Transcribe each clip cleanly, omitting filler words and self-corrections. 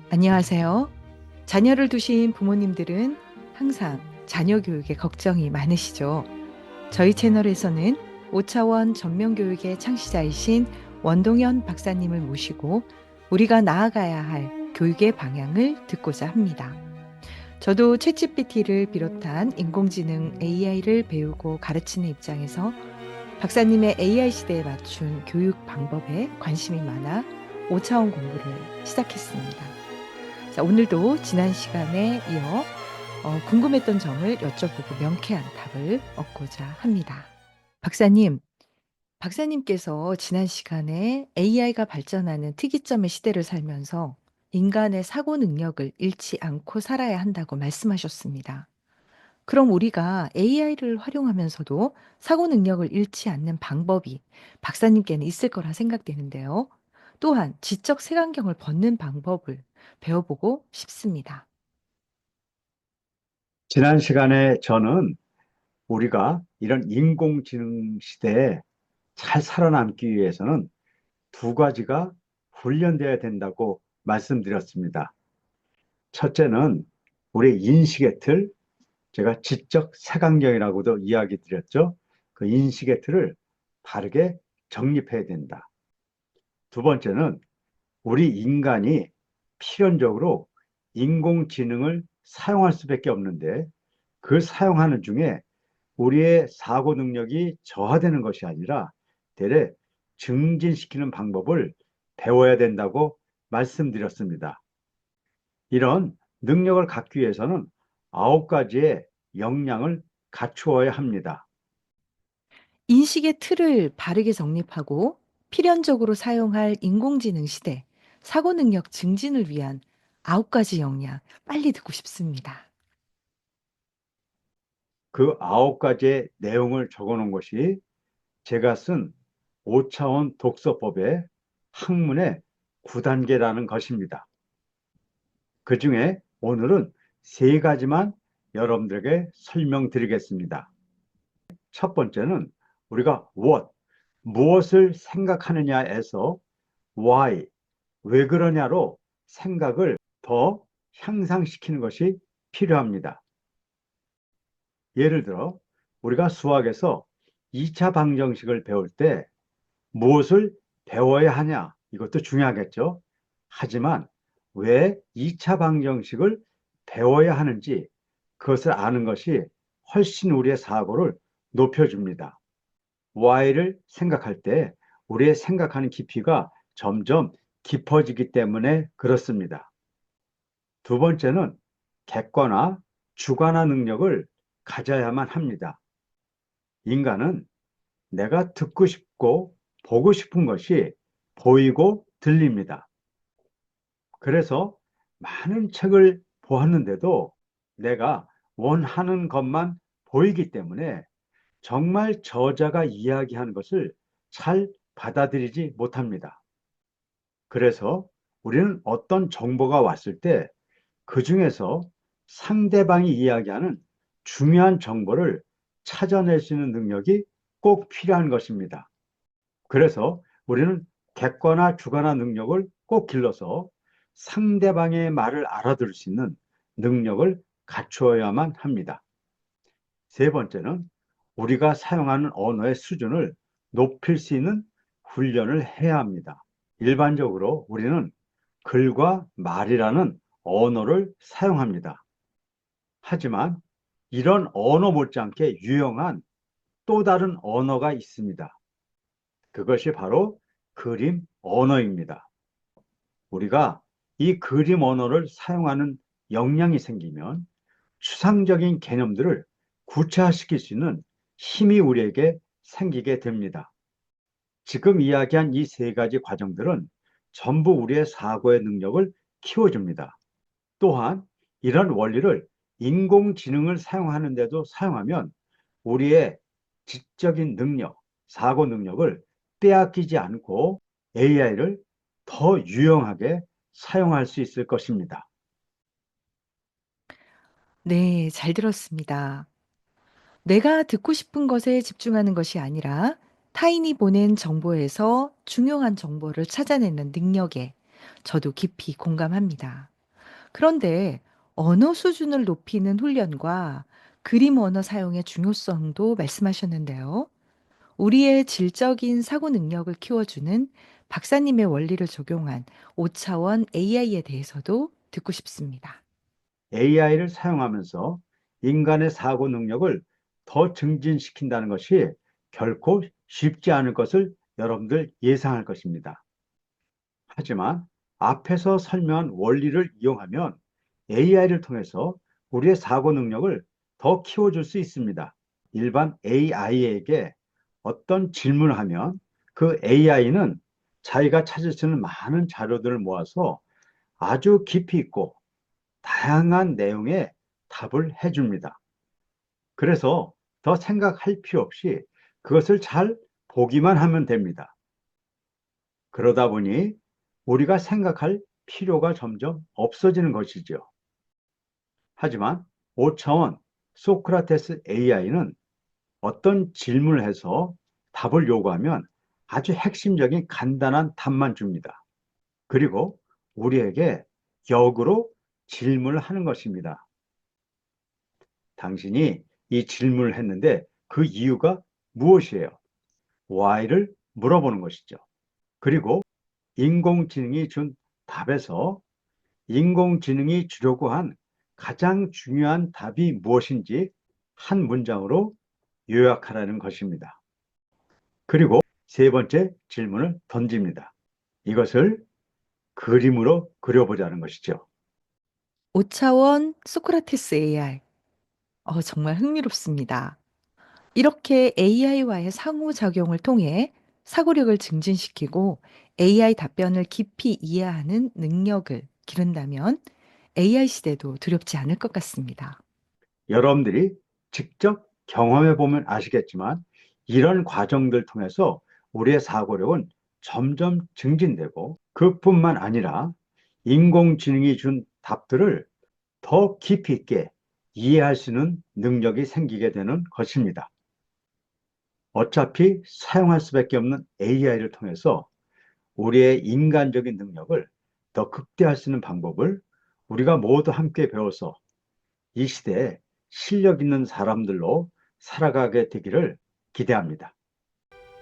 안녕하세요. 자녀를 두신 부모님들은 항상 자녀 교육에 걱정이 많으시죠. 저희 채널에서는 5차원 전면교육의 창시자이신 원동현 박사님을 모시고 우리가 나아가야 할 교육의 방향을 듣고자 합니다. 저도 챗GPT를 비롯한 인공지능 AI를 배우고 가르치는 입장에서 박사님의 AI 시대에 맞춘 교육 방법에 관심이 많아 5차원 공부를 시작했습니다. 자, 오늘도 지난 시간에 이어 궁금했던 점을 여쭤보고 명쾌한 답을 얻고자 합니다. 박사님, 박사님께서 지난 시간에 AI가 발전하는 특이점의 시대를 살면서 인간의 사고 능력을 잃지 않고 살아야 한다고 말씀하셨습니다. 그럼 우리가 AI를 활용하면서도 사고 능력을 잃지 않는 방법이 박사님께는 있을 거라 생각되는데요. 또한 지적 색안경을 벗는 방법을 배워보고 싶습니다. 지난 시간에 저는 우리가 이런 인공지능 시대에 잘 살아남기 위해서는 두 가지가 훈련되어야 된다고 말씀드렸습니다. 첫째는 우리 인식의 틀, 제가 지적 색안경이라고도 이야기 드렸죠. 그 인식의 틀을 바르게 정립해야 된다. 두 번째는 우리 인간이 필연적으로 인공지능을 사용할 수밖에 없는데 그 사용하는 중에 우리의 사고 능력이 저하되는 것이 아니라 대래 증진시키는 방법을 배워야 된다고 말씀드렸습니다. 이런 능력을 갖기 위해서는 9가지의 역량을 갖추어야 합니다. 인식의 틀을 바르게 정립하고 필연적으로 사용할 인공지능 시대, 사고 능력 증진을 위한 9가지 역량, 빨리 듣고 싶습니다. 그 9가지의 내용을 적어 놓은 것이 제가 쓴 5차원 독서법의 학문의 9단계라는 것입니다. 그 중에 오늘은 3가지만 여러분들에게 설명드리겠습니다. 첫 번째는 우리가 what, 무엇을 생각하느냐에서 why, 왜 그러냐로 생각을 더 향상시키는 것이 필요합니다. 예를 들어 우리가 수학에서 2차 방정식을 배울 때 무엇을 배워야 하냐, 이것도 중요하겠죠. 하지만 왜 2차 방정식을 배워야 하는지 그것을 아는 것이 훨씬 우리의 사고를 높여줍니다. why를 생각할 때 우리의 생각하는 깊이가 점점 깊어지기 때문에 그렇습니다. 두 번째는 객관화, 주관화 능력을 가져야만 합니다. 인간은 내가 듣고 싶고 보고 싶은 것이 보이고 들립니다. 그래서 많은 책을 보았는데도 내가 원하는 것만 보이기 때문에 정말 저자가 이야기하는 것을 잘 받아들이지 못합니다. 그래서 우리는 어떤 정보가 왔을 때 그 중에서 상대방이 이야기하는 중요한 정보를 찾아낼 수 있는 능력이 꼭 필요한 것입니다. 그래서 우리는 객관화, 주관화 능력을 꼭 길러서 상대방의 말을 알아들을 수 있는 능력을 갖추어야만 합니다. 세 번째는 우리가 사용하는 언어의 수준을 높일 수 있는 훈련을 해야 합니다. 일반적으로 우리는 글과 말이라는 언어를 사용합니다. 하지만 이런 언어 못지않게 유용한 또 다른 언어가 있습니다. 그것이 바로 그림 언어입니다. 우리가 이 그림 언어를 사용하는 역량이 생기면 추상적인 개념들을 구체화시킬 수 있는 힘이 우리에게 생기게 됩니다. 지금 이야기한 이 3가지 과정들은 전부 우리의 사고의 능력을 키워줍니다. 또한 이런 원리를 인공지능을 사용하는데도 사용하면 우리의 지적인 능력, 사고 능력을 빼앗기지 않고 AI를 더 유용하게 사용할 수 있을 것입니다. 네, 잘 들었습니다. 내가 듣고 싶은 것에 집중하는 것이 아니라 타인이 보낸 정보에서 중요한 정보를 찾아내는 능력에 저도 깊이 공감합니다. 그런데 언어 수준을 높이는 훈련과 그림 언어 사용의 중요성도 말씀하셨는데요. 우리의 질적인 사고 능력을 키워주는 박사님의 원리를 적용한 5차원 AI에 대해서도 듣고 싶습니다. AI를 사용하면서 인간의 사고 능력을 더 증진시킨다는 것이 결코 쉽지 않을 것을 여러분들 예상할 것입니다. 하지만 앞에서 설명한 원리를 이용하면 AI를 통해서 우리의 사고 능력을 더 키워줄 수 있습니다. 일반 AI에게 어떤 질문을 하면 그 AI는 자기가 찾을 수 있는 많은 자료들을 모아서 아주 깊이 있고 다양한 내용의 답을 해줍니다. 그래서 더 생각할 필요 없이 그것을 잘 보기만 하면 됩니다. 그러다 보니 우리가 생각할 필요가 점점 없어지는 것이죠. 하지만 5차원 소크라테스 AI는 어떤 질문을 해서 답을 요구하면 아주 핵심적인 간단한 답만 줍니다. 그리고 우리에게 역으로 질문을 하는 것입니다. 당신이 이 질문을 했는데 그 이유가 무엇이에요? Why를 물어보는 것이죠. 그리고 인공지능이 준 답에서 인공지능이 주려고 한 가장 중요한 답이 무엇인지 한 문장으로 요약하라는 것입니다. 그리고 세 번째 질문을 던집니다. 이것을 그림으로 그려보자는 것이죠. 5차원 소크라테스 AI. 정말 흥미롭습니다. 이렇게 AI와의 상호작용을 통해 사고력을 증진시키고 AI 답변을 깊이 이해하는 능력을 기른다면 AI 시대도 두렵지 않을 것 같습니다. 여러분들이 직접 경험해 보면 아시겠지만 이런 과정들 통해서 우리의 사고력은 점점 증진되고 그뿐만 아니라 인공지능이 준 답들을 더 깊이 있게 이해할 수 있는 능력이 생기게 되는 것입니다. 어차피 사용할 수밖에 없는 AI를 통해서 우리의 인간적인 능력을 더 극대화할 수 있는 방법을 우리가 모두 함께 배워서 이 시대에 실력 있는 사람들로 살아가게 되기를 기대합니다.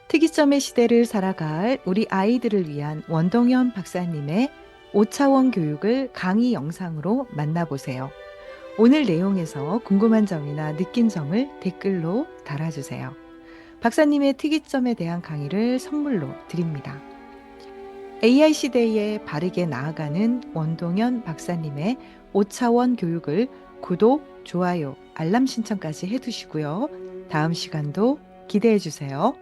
특이점의 시대를 살아갈 우리 아이들을 위한 원동현 박사님의 5차원 교육을 강의 영상으로 만나보세요. 오늘 내용에서 궁금한 점이나 느낀 점을 댓글로 달아주세요. 박사님의 특이점에 대한 강의를 선물로 드립니다. AI 시대에 바르게 나아가는 원동현 박사님의 5차원 교육을 구독, 좋아요, 알람 신청까지 해두시고요. 다음 시간도 기대해 주세요.